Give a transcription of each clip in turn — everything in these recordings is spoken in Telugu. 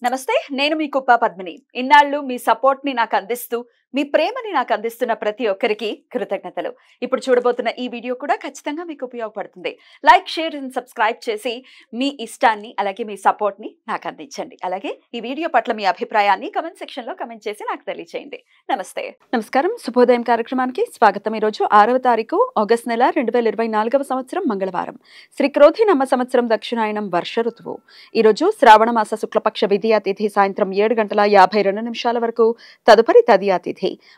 నమస్తే నేను మీ కుప్ప పద్మిని ఇన్నాళ్ళు మీ సపోర్ట్ ని నాకు అందిస్తూ మీ ప్రేమని నాకు అందిస్తున్న ప్రతి ఒక్కరికి కృతజ్ఞతలు ఇప్పుడు చూడబోతున్న ఈ వీడియో కూడా ఖచ్చితంగా మీకు ఉపయోగపడుతుంది లైక్ షేర్ అండ్ సబ్స్క్రైబ్ చేసి మీ ఇష్టాన్ని అలాగే మీ సపోర్ట్ ని నాకు అందించండి అలాగే ఈ వీడియో పట్ల మీ అభిప్రాయాన్ని కమెంట్ సెక్షన్ లో కమెంట్ చేసి నాకు తెలియజేయండి నమస్తే నమస్కారం శుభోదయం కార్యక్రమానికి స్వాగతం ఈ రోజు 6వ తారీఖు ఆగస్ట్ నెల 2024వ సంవత్సరం మంగళవారం శ్రీ క్రోధి నమ్మ సంవత్సరం దక్షిణాయనం వర్ష ఋతువు ఈ రోజు శ్రావణ మాస శుక్లపక్ష విధియా తిథి సాయంత్రం 7:52 వరకు తదుపరి తదియా తిథి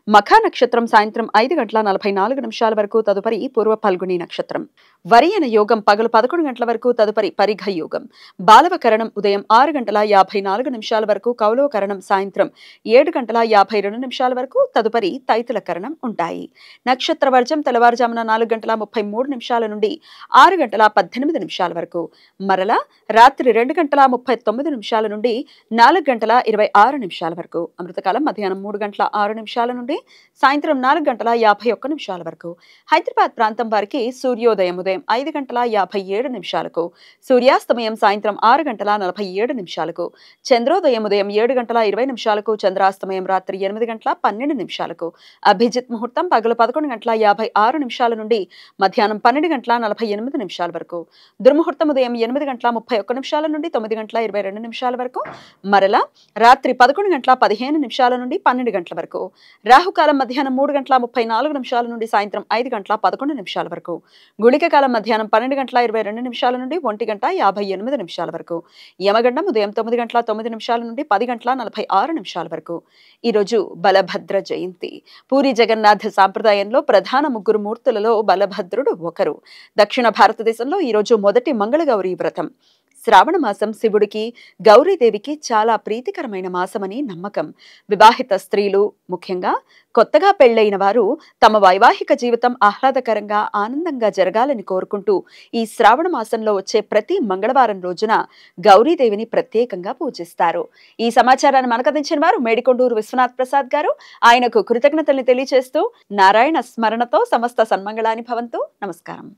మఖా నక్షత్రం సాయంత్రం 5:44 వరకు తదుపరి పూర్వ ఫల్గుని నక్షత్రం వరియన యోగం పగలు 11 గంటల వరకు తదుపరి పరిఘ యోగం బాలవ కరణం ఉదయం 6:54 వరకు కౌలవ కరణం సాయంత్రం 7:52 వరకు తదుపరి తైతుల కరణం ఉంటాయి నక్షత్ర వర్జం తెల్లవారుజామున 4:33 నుండి 6:18 వరకు మరల రాత్రి 2:39 నుండి 4:26 వరకు అమృతకాలం మధ్యాహ్నం 3:06 నుండి సాయంత్రం 4:51 వరకు హైదరాబాద్ ప్రాంతం వారికి సూర్యోదయం ఉదయం 5:57 సూర్యాస్తమయం సాయంత్రం 6:47 చంద్రోదయం ఉదయం 7:20 చంద్రాస్తమయం రాత్రి 8:12 అభిజిత్ ముహూర్తం పగలు 11:56 నుండి మధ్యాహ్నం 12:48 వరకు దుర్ముహూర్తం ఉదయం 8:31 నుండి 9:22 వరకు మరల రాత్రి 11:15 నుండి 12 గంటల వరకు రాహుకాలం మధ్యాహ్నం 3:34 నుండి సాయంత్రం 5:11 వరకు గుళిక కాలం మధ్యాహ్నం 12:22 నుండి 1:58 వరకు యమగండం ఉదయం 9:09 నుండి 10:46 వరకు ఈరోజు బలభద్ర జయంతి పూరి జగన్నాథ సాంప్రదాయంలో ప్రధాన ముగ్గురు మూర్తులలో బలభద్రుడు ఒకరు దక్షిణ భారతదేశంలో ఈరోజు మొదటి మంగళగౌరి వ్రతం శ్రావణ మాసం శివుడికి గౌరీదేవికి చాలా ప్రీతికరమైన మాసమని నమ్మకం వివాహిత స్త్రీలు ముఖ్యంగా కొత్తగా పెళ్లైన వారు తమ వైవాహిక జీవితం ఆహ్లాదకరంగా ఆనందంగా జరగాలని కోరుకుంటూ ఈ శ్రావణ మాసంలో వచ్చే ప్రతి మంగళవారం రోజున గౌరీదేవిని ప్రత్యేకంగా పూజిస్తారు ఈ సమాచారాన్ని మనకందించిన వారు మేడికొండూరు విశ్వనాథ్ ప్రసాద్ గారు ఆయనకు కృతజ్ఞతల్ని తెలియజేస్తూ నారాయణ స్మరణతో సమస్త సన్మంగళాని భవంతు నమస్కారం